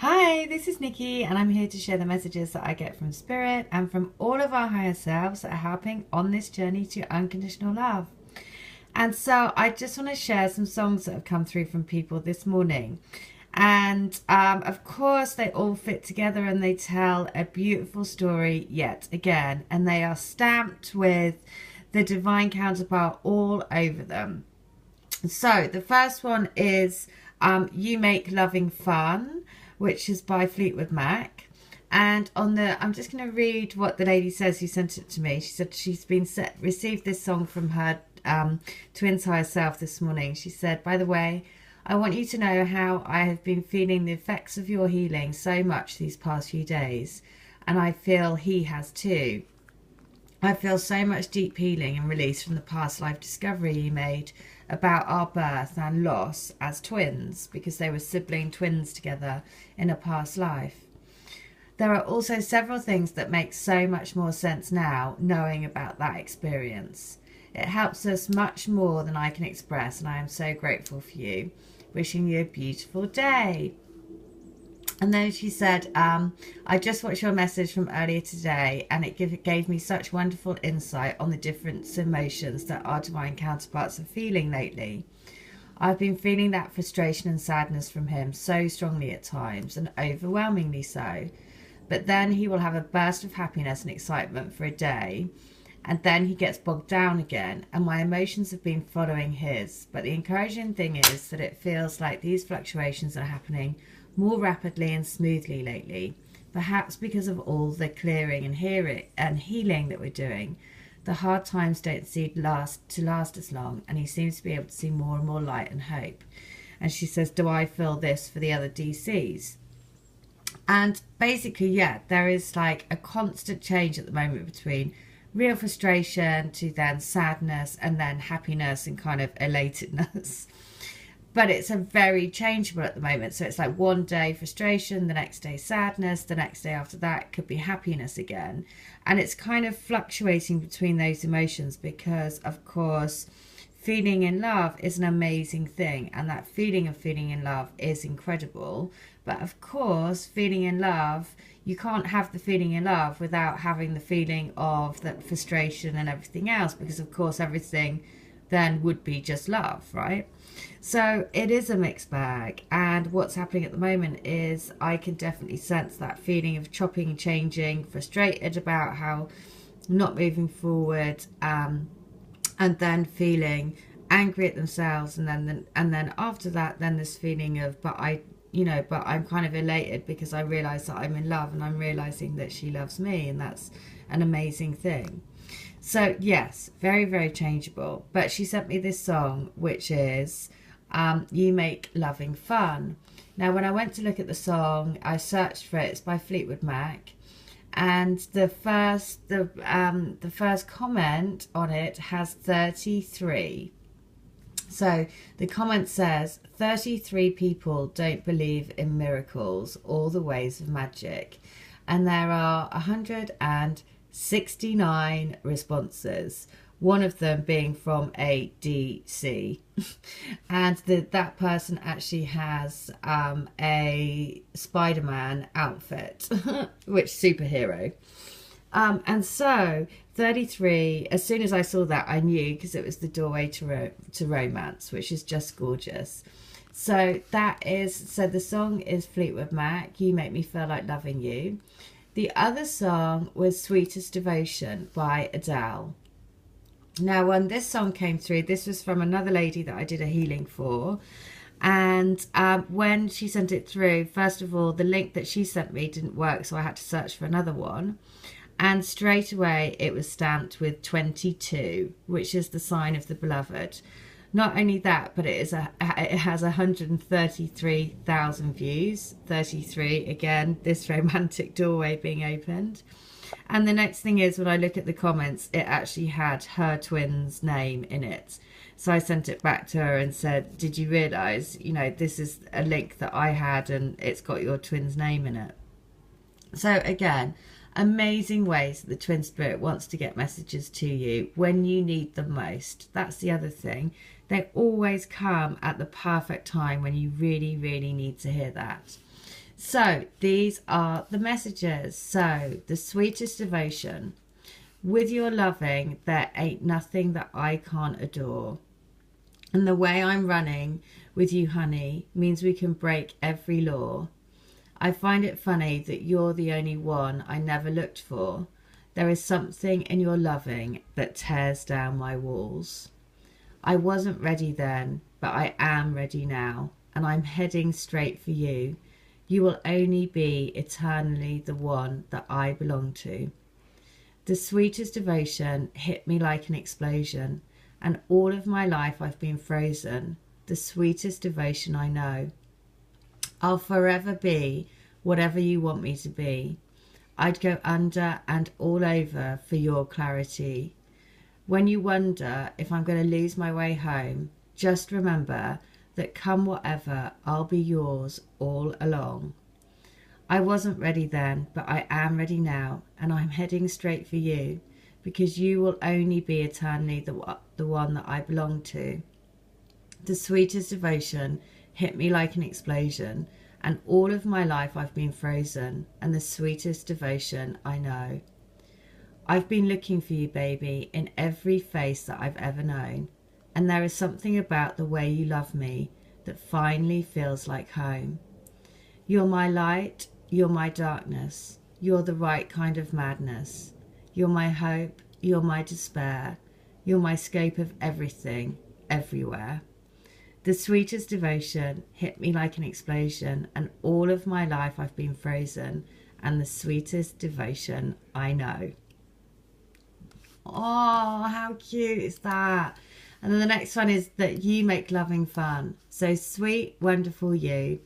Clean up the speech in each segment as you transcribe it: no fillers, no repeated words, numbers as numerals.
Hi, this is Nikki, and I'm here to share the messages that I get from Spirit and from all of our higher selves that are helping on this journey to unconditional love. And so I just want to share some songs that have come through from people this morning. And of course, they all fit together and they tell a beautiful story yet again. And they are stamped with the divine counterpart all over them. So the first one is You Make Loving Fun, which is by Fleetwood Mac. And I'm just going to read what the lady says who sent it to me. She said she's received this song from her twin's higher self this morning. She said, by the way, I want you to know how I have been feeling the effects of your healing so much these past few days. And I feel he has too. I feel so much deep healing and release from the past life discovery you made about our birth and loss as twins, because they were sibling twins together in a past life. There are also several things that make so much more sense now, knowing about that experience. It helps us much more than I can express, and I am so grateful for you. Wishing you a beautiful day. And then she said, I just watched your message from earlier today, and it gave me such wonderful insight on the different emotions that our divine counterparts are feeling lately. I've been feeling that frustration and sadness from him so strongly at times, and overwhelmingly so. But then he will have a burst of happiness and excitement for a day, and then he gets bogged down again, and my emotions have been following his. But the encouraging thing is that it feels like these fluctuations are happening more rapidly and smoothly lately, perhaps because of all the clearing and healing that we're doing. The hard times don't seem to last as long, and he seems to be able to see more and more light and hope. And she says, do I feel this for the other DCs? And basically, yeah, there is like a constant change at the moment between real frustration to then sadness and then happiness and kind of elatedness. But it's a very changeable at the moment. So it's like one day frustration, the next day sadness, the next day after that could be happiness again. And it's kind of fluctuating between those emotions because, of course, feeling in love is an amazing thing. And that feeling of feeling in love is incredible. But of course, feeling in love, you can't have the feeling in love without having the feeling of that frustration and everything else. Because, of course, everything then would be just love, right? So it is a mixed bag, and what's happening at the moment is I can definitely sense that feeling of chopping and changing, frustrated about how not moving forward, and then feeling angry at themselves, and then after that, then this feeling of but I'm kind of elated because I realise that I'm in love and I'm realising that she loves me, and that's an amazing thing. So yes, very, very changeable. But she sent me this song, which is You Make Loving Fun. Now, when I went to look at the song, I searched for it. It's by Fleetwood Mac. And the first comment on it has 33. So the comment says, 33 people don't believe in miracles or the ways of magic. And there are 169 responses, one of them being from a DC. And that person actually has a Spider-Man outfit, which superhero. And so 33, as soon as I saw that, I knew, because it was the doorway to romance, which is just gorgeous. So the song is Fleetwood Mac, You Make Me Feel Like Loving You. The other song was Sweetest Devotion by Adele. Now, when this song came through, this was from another lady that I did a healing for. And when she sent it through, first of all, the link that she sent me didn't work, so I had to search for another one. And straight away, it was stamped with 22, which is the sign of the beloved. Not only that, but it has 133,000 views. 33, again, this romantic doorway being opened. And the next thing is, when I look at the comments, it actually had her twin's name in it. So I sent it back to her and said, did you realise, this is a link that I had and it's got your twin's name in it. So again, amazing ways that the twin spirit wants to get messages to you when you need them most. That's the other thing. They always come at the perfect time when you really, really need to hear that. So these are the messages. So the sweetest devotion. With your loving, there ain't nothing that I can't adore. And the way I'm running with you, honey, means we can break every law. I find it funny that you're the only one I never looked for. There is something in your loving that tears down my walls. I wasn't ready then, but I am ready now, and I'm heading straight for you. You will only be eternally the one that I belong to. The sweetest devotion hit me like an explosion, and all of my life I've been frozen. The sweetest devotion I know. I'll forever be whatever you want me to be. I'd go under and all over for your clarity. When you wonder if I'm going to lose my way home, just remember that come whatever, I'll be yours all along. I wasn't ready then, but I am ready now, and I'm heading straight for you, because you will only be eternally the one that I belong to. The sweetest devotion hit me like an explosion, and all of my life I've been frozen, and the sweetest devotion I know. I've been looking for you, baby, in every face that I've ever known, and there is something about the way you love me that finally feels like home. You're my light, you're my darkness, you're the right kind of madness. You're my hope, you're my despair, you're my scope of everything, everywhere. The sweetest devotion hit me like an explosion, and all of my life I've been frozen, and the sweetest devotion I know. Oh, how cute is that? And then the next one is that you make loving fun. So sweet, wonderful you.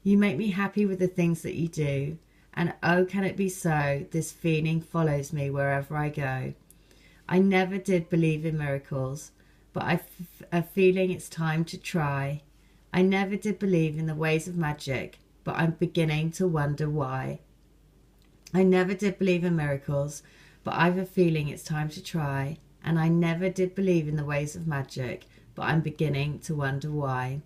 You make me happy with the things that you do. And oh, can it be so? This feeling follows me wherever I go. I never did believe in miracles, but I've a feeling it's time to try. I never did believe in the ways of magic, but I'm beginning to wonder why. I never did believe in miracles, but I've a feeling it's time to try. And I never did believe in the ways of magic, but I'm beginning to wonder why.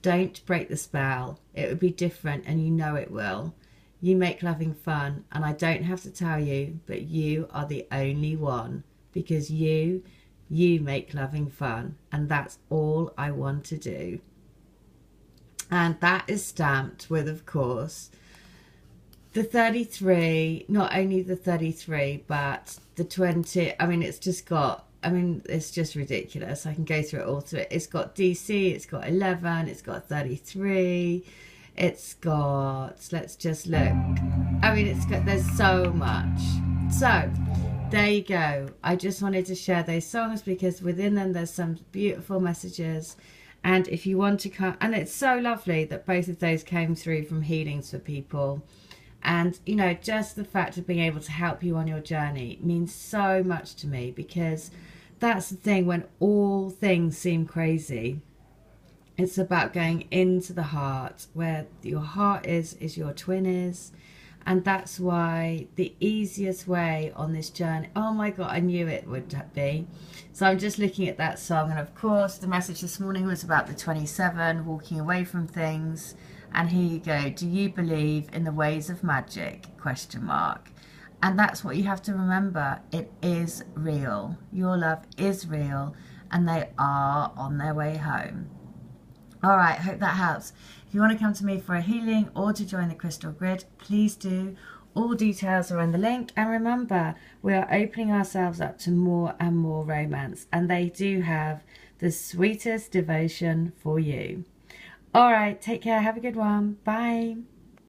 Don't break the spell. It would be different, and you know it will. You make loving fun, and I don't have to tell you, but you are the only one, because you make loving fun, and that's all I want to do. And that is stamped with, of course, the 33, not only the 33, but the 20. I mean, it's just got, it's just ridiculous. I can go through it all through it. It's got DC, it's got 11, it's got 33, it's got, let's just look. There's so much. So, there you go. I just wanted to share those songs because within them there's some beautiful messages. And if you want to come, and it's so lovely that both of those came through from healings for people. And, just the fact of being able to help you on your journey means so much to me, because that's the thing, when all things seem crazy, it's about going into the heart, where your heart is your twin is. And that's why the easiest way on this journey, oh my God, I knew it would be. So I'm just looking at that song. And of course, the message this morning was about the 27, walking away from things. And here you go. Do you believe in the ways of magic? ? And that's what you have to remember. It is real. Your love is real, and they are on their way home. All right, hope that helps. If you want to come to me for a healing or to join the Crystal Grid, please do. All details are in the link. And remember, we are opening ourselves up to more and more romance, and they do have the sweetest devotion for you. All right, take care. Have a good one. Bye.